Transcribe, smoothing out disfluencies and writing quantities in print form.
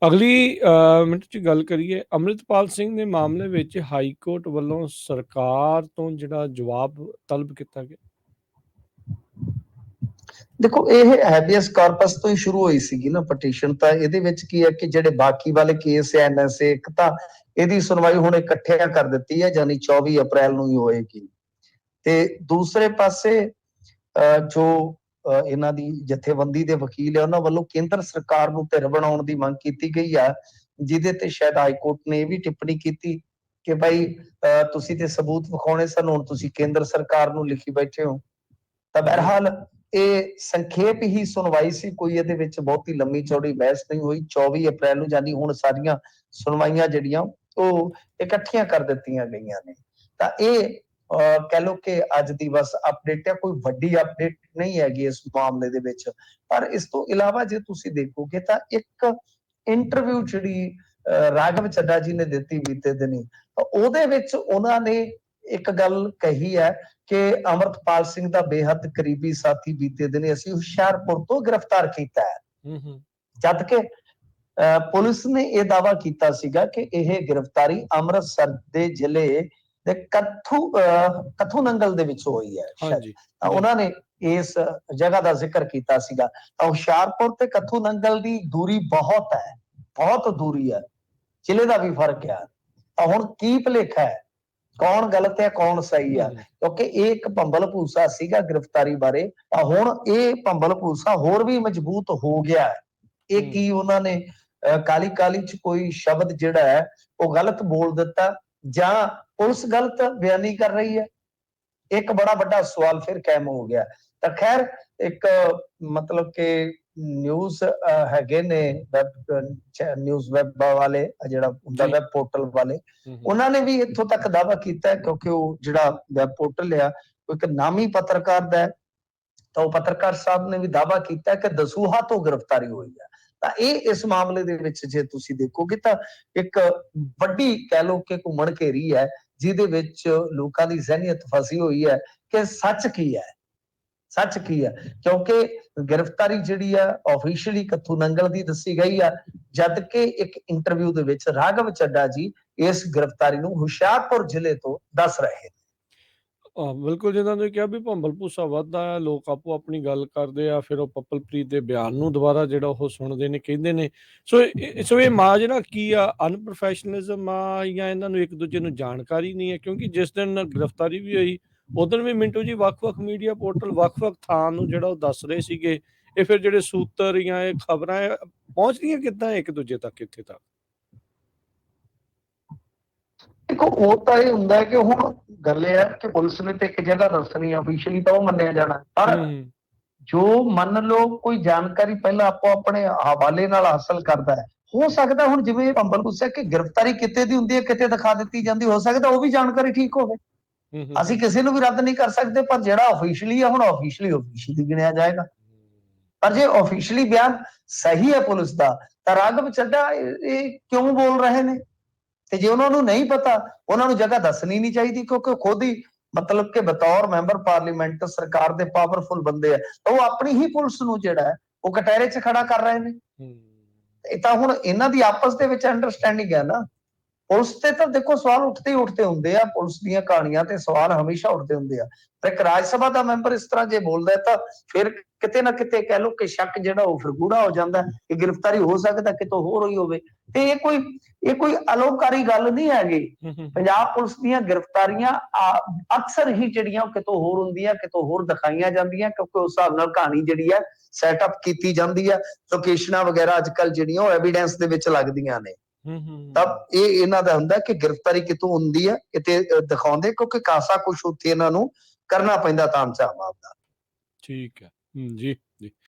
ਅਗਲੀ ਮਿੰਟ 'ਚ ਗੱਲ ਕਰੀਏ ਅੰਮ੍ਰਿਤਪਾਲ ਸਿੰਘ ਦੇ ਮਾਮਲੇ ਵਿੱਚ ਹਾਈ ਕੋਰਟ ਵੱਲੋਂ ਸਰਕਾਰ ਤੋਂ ਜਿਹੜਾ ਜਵਾਬ ਤਲਬ ਕੀਤਾ ਗਿਆ। देखो ये हैबियस कॉर्पस तो ही शुरू हुई सी ना पटीशन, तो ये की है कि जेडे बाकी वाले केस है NSA एक तो ਇਹਦੀ ਸੁਣਵਾਈ ਹੁਣ ਇਕੱਠਿਆਂ ਕਰ ਦਿੱਤੀ ਹੈ, ਯਾਨੀ 24 ਅਪ੍ਰੈਲ ਨੂੰ ਹੀ ਹੋਏਗੀ। ਤੇ ਦੂਸਰੇ ਪਾਸੇ ਜੋ ਇਹਨਾਂ ਦੀ ਜਥੇਬੰਦੀ ਦੇ ਵਕੀਲ ਹੈ ਉਹਨਾਂ ਵੱਲੋਂ ਕੇਂਦਰ ਸਰਕਾਰ ਨੂੰ ਧਿਰ ਬਣਾਉਣ ਦੀ ਮੰਗ ਕੀਤੀ ਗਈ ਆ, ਜਿਹਦੇ ਤੇ ਸ਼ਾਇਦ ਹਾਈ ਕੋਰਟ ਨੇ ਇਹ ਵੀ ਟਿੱਪਣੀ ਕੀਤੀ ਕਿ ਭਾਈ ਤੁਸੀਂ ਤੇ ਸਬੂਤ ਵਿਖਾਉਣੇ ਸਨ, ਹੁਣ ਤੁਸੀਂ ਕੇਂਦਰ ਸਰਕਾਰ ਨੂੰ ਲਿਖੀ ਬੈਠੇ ਹੋ। ਤਾਂ ਬਹਰਹਾਲ ਇਹ ਸੰਖੇਪ ਹੀ ਸੁਣਵਾਈ ਸੀ, ਕੋਈ ਇਹਦੇ ਵਿੱਚ ਬਹੁਤੀ ਲੰਮੀ ਚੌੜੀ ਬਹਿਸ ਨਹੀਂ ਹੋਈ। 24 ਅਪ੍ਰੈਲ ਨੂੰ ਯਾਨੀ ਹੁਣ ਸਾਰੀਆਂ ਸੁਣਵਾਈਆਂ ਜਿਹੜੀਆਂ ਉਹ ਇਕੱਠੀਆਂ ਕਰ ਦਿੱਤੀਆਂ ਗਈਆਂ ਨੇ। ਤਾਂ ਇਹ ਕਹਿ ਲਓ ਕਿ ਅੱਜ ਦੀ ਬਸ ਅਪਡੇਟ ਹੈ, ਕੋਈ ਵੱਡੀ ਅਪਡੇਟ ਨਹੀਂ ਹੈਗੀ ਇਸ ਮਾਮਲੇ ਦੇ ਵਿੱਚ। ਪਰ ਇਸ ਤੋਂ ਇਲਾਵਾ ਜੇ ਤੁਸੀਂ ਦੇਖੋਗੇ ਤਾਂ ਇੱਕ ਇੰਟਰਵਿਊ ਜਿਹੜੀ ਰਾਘਵ ਚੱਡਾ ਜੀ ਨੇ ਦਿੱਤੀ ਬੀਤੇ ਦਿਨੀ, ਤਾਂ ਉਹਦੇ ਵਿੱਚ ਉਹਨਾਂ ਨੇ ਇੱਕ ਗੱਲ ਕਹੀ ਹੈ ਕਿ ਅਮਰਤਪਾਲ ਸਿੰਘ ਦਾ ਬੇਹੱਦ ਕਰੀਬੀ ਸਾਥੀ ਬੀਤੇ ਦਿਨ ਅਸੀਂ ਹੁਸ਼ਿਆਰਪੁਰ ਤੋਂ ਗ੍ਰਿਫਤਾਰ ਕੀਤਾ ਹੈ, ਜਦ ਕਿ ਪੁਲਿਸ ਨੇ ਇਹ ਦਾਅਵਾ ਕੀਤਾ ਸੀਗਾ ਕਿ ਇਹ ਗ੍ਰਿਫਤਾਰੀ ਅੰਮ੍ਰਿਤਸਰ ਦੇ ਜ਼ਿਲ੍ਹੇ ਦੇ ਕੱਥੂ ਨੰਗਲ ਦੇ ਵਿੱਚ ਹੋਈ ਹੈ। ਉਹਨਾਂ ਨੇ ਇਸ ਜਗ੍ਹਾ ਦਾ ਜ਼ਿਕਰ ਕੀਤਾ ਸੀਗਾ। ਹੁਸ਼ਿਆਰਪੁਰ ਤੇ ਕੱਥੂ ਨੰਗਲ ਦੀ ਦੂਰੀ ਬਹੁਤ ਹੈ, ਬਹੁਤ ਦੂਰੀ ਹੈ, ਜ਼ਿਲ੍ਹੇ ਦਾ ਵੀ ਫਰਕ ਹੈ। ਤਾਂ ਹੁਣ ਕੀ ਭੁਲੇਖਾ ਹੈ, ਕੌਣ ਗਲਤ ਹੈ ਕੌਣ ਸਹੀ ਹੈ, ਕਿਉਂਕਿ ਇਹ ਇੱਕ ਭੰਬਲ ਭੂਸਾ ਸੀਗਾ ਗ੍ਰਿਫਤਾਰੀ ਬਾਰੇ। ਤਾਂ ਹੁਣ ਇਹ ਭੰਬਲ ਭੂਸਾ ਹੋਰ ਵੀ ਮਜ਼ਬੂਤ ਹੋ ਗਿਆ ਹੈ। ਇਹ ਕੀ ਉਹਨਾਂ ਨੇ ਕਾਲੀ ਕਾਲੀ ਚ ਕੋਈ ਸ਼ਬਦ ਜਿਹੜਾ ਹੈ ਉਹ ਗਲਤ ਬੋਲ ਦਿੱਤਾ ਜਾਂ ਪੁਲਿਸ ਗਲਤ ਬਿਆਨੀ ਕਰ ਰਹੀ ਹੈ, ਇੱਕ ਬੜਾ ਵੱਡਾ ਸਵਾਲ ਫਿਰ ਕਾਇਮ ਹੋ ਗਿਆ। ਤਾਂ ਖੈਰ ਇੱਕ ਮਤਲਬ ਕਿ ਨਿਊਜ਼ ਹੈਗੇ ਨੇ ਨਿਊਜ਼ ਵੈਬ ਵਾਲੇ, ਜਿਹੜਾ ਹੁੰਦਾ ਵੈਬ ਪੋਰਟਲ ਵਾਲੇ, ਉਹਨਾਂ ਨੇ ਵੀ ਇੱਥੋਂ ਤੱਕ ਦਾਅਵਾ ਕੀਤਾ ਕਿਉਂਕਿ ਉਹ ਜਿਹੜਾ ਵੈਬ ਪੋਰਟਲ ਆ ਉਹ ਇੱਕ ਨਾਮੀ ਪੱਤਰਕਾਰ ਦਾ ਹੈ। ਤਾਂ ਉਹ ਪੱਤਰਕਾਰ ਸਾਹਿਬ ਨੇ ਵੀ ਦਾਅਵਾ ਕੀਤਾ ਕਿ ਦਸੂਹਾ ਤੋਂ ਗ੍ਰਿਫਤਾਰੀ ਹੋਈ ਹੈ। ਤਾਂ ਇਹ ਇਸ ਮਾਮਲੇ ਦੇ ਵਿੱਚ ਜੇ ਤੁਸੀਂ ਦੇਖੋਗੇ ਤਾਂ ਇੱਕ ਵੱਡੀ ਕਹਿ ਲਓ ਕਿ ਘੁੰਮਣ ਘੇਰੀ ਹੈ, ਜਿਹਦੇ ਵਿੱਚ ਲੋਕਾਂ ਦੀ ਜ਼ਹਿਨੀਅਤ ਫਸੀ ਹੋਈ ਹੈ ਕਿ ਸੱਚ ਕੀ ਹੈ, ਸੱਚ ਕੀ ਹੈ। ਕਿਉਂਕਿ ਗ੍ਰਿਫਤਾਰੀ ਜਿਹੜੀ ਆ ਆਫੀਸ਼ੀਅਲੀ ਕੱਥੂ ਨੰਗਲ ਦੀ ਦੱਸੀ ਗਈ ਆ, ਜਦ ਕਿ ਇੱਕ ਇੰਟਰਵਿਊ ਦੇ ਵਿੱਚ ਰਾਘਵ ਚੱਡਾ ਜੀ ਇਸ ਗ੍ਰਿਫਤਾਰੀ ਨੂੰ ਹੁਸ਼ਿਆਰਪੁਰ ਜ਼ਿਲ੍ਹੇ ਤੋਂ ਦੱਸ ਰਹੇ ਨੇ। ਬਿਲਕੁਲ, ਜਿੱਦਾਂ ਤੁਸੀਂ ਕਿਹਾ ਵੀ ਭੰਬਲ ਭੂਸਾ ਵੱਧਦਾ ਹੈ, ਲੋਕ ਆਪੋ ਆਪਣੀ ਗੱਲ ਕਰਦੇ ਆ, ਫਿਰ ਉਹ ਪੱਪਲਪ੍ਰੀਤ ਦੇ ਬਿਆਨ ਨੂੰ ਦੁਬਾਰਾ ਜਿਹੜਾ ਉਹ ਸੁਣਦੇ ਨੇ, ਕਹਿੰਦੇ ਨੇ। ਸੋ ਇਹ ਮਾਂ ਜਿਹੜਾ ਕੀ ਆ ਅਨਪ੍ਰੋਫੈਸ਼ਨਲਿਜ਼ਮ ਆ ਜਾਂ ਇਹਨਾਂ ਨੂੰ ਇੱਕ ਦੂਜੇ ਨੂੰ ਜਾਣਕਾਰੀ ਨਹੀਂ ਹੈ। ਕਿਉਂਕਿ ਜਿਸ ਦਿਨ ਗ੍ਰਿਫਤਾਰੀ ਵੀ ਹੋਈ ਉਦੋਂ ਵੀ ਮਿੰਟੂ ਜੀ ਵੱਖ-ਵੱਖ ਮੀਡੀਆ ਪੋਰਟਲ ਵੱਖ-ਵੱਖ ਥਾਂ ਨੂੰ ਜਿਹੜਾ ਉਹ ਦੱਸ ਰਹੇ ਸੀਗੇ। ਇਹ ਫਿਰ ਜਿਹੜੇ ਸੂਤਰ ਜਾਂ ਇਹ ਖਬਰਾਂ ਪਹੁੰਚਦੀਆਂ ਕਿੱਦਾਂ ਇੱਕ ਦੂਜੇ ਤੱਕ, ਇੱਥੇ ਤੱਕ? ਦੇਖੋ ਉਹ ਤਾਂ ਇਹ ਹੁੰਦਾ ਕਿ ਹੁਣ ਗੱਲ ਇਹ ਹੈ ਕਿ ਪੁਲਿਸ ਨੇ ਤੇ ਇੱਕ ਜਗ੍ਹਾ ਦੱਸਣੀ ਆਫੀਸ਼ੀਅਲੀ ਤਾਂ ਉਹ ਮੰਨਿਆ ਜਾਣਾ, ਪਰ ਜੋ ਮੰਨ ਲਓ ਕੋਈ ਜਾਣਕਾਰੀ ਪਹਿਲਾਂ ਆਪੋ ਆਪਣੇ ਹਵਾਲੇ ਨਾਲ ਹਾਸਲ ਕਰਦਾ ਹੈ, ਹੋ ਸਕਦਾ ਹੁਣ ਜਿਵੇਂ ਭੰਬਲ ਭੂਸਾ ਕਿ ਗ੍ਰਿਫਤਾਰੀ ਕਿਤੇ ਦੀ ਹੁੰਦੀ ਹੈ ਕਿਤੇ ਦਿਖਾ ਦਿੱਤੀ ਜਾਂਦੀ, ਹੋ ਸਕਦਾ ਉਹ ਵੀ ਜਾਣਕਾਰੀ ਠੀਕ ਹੋਵੇ। ਅਸੀਂ ਕਿਸੇ ਨੂੰ ਵੀ ਰੱਦ ਨਹੀਂ ਕਰ ਸਕਦੇ, ਪਰ ਜਿਹੜਾ ਆਫੀਸ਼ੀਅਲੀ ਆ ਹੁਣ ਆਫੀਸ਼ੀਅਲੀ ਗਿਣਿਆ ਜਾਏਗਾ। ਪਰ ਜੇ ਆਫੀਸ਼ੀਅਲੀ ਬਿਆਨ ਸਹੀ ਹੈ ਪੁਲਿਸ ਦਾ, ਤਾਂ ਰਾਘਵ ਚੱਡਾ ਇਹ ਕਿਉਂ ਬੋਲ ਰਹੇ ਨੇ? ਤੇ ਜੇ ਉਹਨਾਂ ਨੂੰ ਨਹੀਂ ਪਤਾ, ਉਹਨਾਂ ਨੂੰ ਜਗ੍ਹਾ ਦੱਸਣੀ ਨਹੀਂ ਚਾਹੀਦੀ, ਕਿਉਂਕਿ ਖੁਦ ਹੀ ਮਤਲਬ ਕਿ ਬਤੌਰ ਮੈਂਬਰ ਪਾਰਲੀਮੈਂਟ ਸਰਕਾਰ ਦੇ ਪਾਵਰਫੁਲ ਬੰਦੇ ਆ, ਉਹ ਆਪਣੀ ਹੀ ਪੁਲਿਸ ਨੂੰ ਜਿਹੜਾ ਹੈ ਉਹ ਕਟਹਿਰੇ 'ਚ ਖੜਾ ਕਰ ਰਹੇ ਨੇ। ਇਹ ਤਾਂ ਹੁਣ ਇਹਨਾਂ ਦੀ ਆਪਸ ਦੇ ਵਿੱਚ ਅੰਡਰਸਟੈਂਡਿੰਗ ਹੈ ਨਾ। ਪੁਲਿਸ ਤੇ ਤਾਂ ਦੇਖੋ ਸਵਾਲ ਉੱਠਦੇ ਹੀ ਉੱਠਦੇ ਹੁੰਦੇ ਆ, ਪੁਲਿਸ ਦੀਆਂ ਕਹਾਣੀਆਂ ਤੇ ਸਵਾਲ ਹਮੇਸ਼ਾ ਉੱਠਦੇ ਹੁੰਦੇ ਆ। ਪਰ ਇੱਕ ਰਾਜ ਸਭਾ ਦਾ ਮੈਂਬਰ ਇਸ ਤਰ੍ਹਾਂ ਜੇ ਬੋਲਦਾ ਤਾਂ ਫਿਰ ਕਿਤੇ ਨਾ ਕਿਤੇ ਕਹਿ ਲਓ ਕਿ ਸ਼ੱਕ ਜਿਹੜਾ ਉਹ ਫਿਰ ਗੂੜਾ ਹੋ ਜਾਂਦਾ ਕਿ ਗ੍ਰਿਫਤਾਰੀ ਹੋ ਸਕਦਾ ਕਿਤੋਂ ਹੋਰ ਹੋਈ ਹੋਵੇ। ਤੇ ਇਹ ਕੋਈ ਅਲੋਕਾਰੀ ਗੱਲ ਨਹੀਂ ਹੈਗੀ। ਪੰਜਾਬ ਪੁਲਿਸ ਦੀਆਂ ਗ੍ਰਿਫਤਾਰੀਆਂ ਅਕਸਰ ਹੀ ਜਿਹੜੀਆਂ ਉਹ ਕਿਤੋਂ ਹੋਰ ਹੁੰਦੀਆਂ, ਕਿਤੋਂ ਹੋਰ ਦਿਖਾਈਆਂ ਜਾਂਦੀਆਂ, ਕਿਉਂਕਿ ਉਸ ਹਿਸਾਬ ਨਾਲ ਕਹਾਣੀ ਜਿਹੜੀ ਹੈ ਸੈਟਅਪ ਕੀਤੀ ਜਾਂਦੀ ਹੈ। ਲੋਕੇਸ਼ਨਾਂ ਵਗੈਰਾ ਅੱਜ ਕੱਲ੍ਹ ਜਿਹੜੀਆਂ ਉਹ ਐਵੀਡੈਂਸ ਦੇ ਵਿੱਚ ਲੱਗਦੀਆਂ ਨੇ। ਤਾਂ ਇਹ ਇਹਨਾਂ ਦਾ ਹੁੰਦਾ ਕਿ ਗ੍ਰਿਫਤਾਰੀ ਕਿਤੋਂ ਹੁੰਦੀ ਹੈ, ਕਿਤੇ ਦਿਖਾਉਂਦੇ, ਕਿਉਂਕਿ ਖਾਸਾ ਕੁਛ ਉੱਥੇ ਇਹਨਾਂ ਨੂੰ ਕਰਨਾ ਪੈਂਦਾ ਤਾਮਝਾਮ ਆਪਦਾ। ਠੀਕ ਹੈ ਜੀ।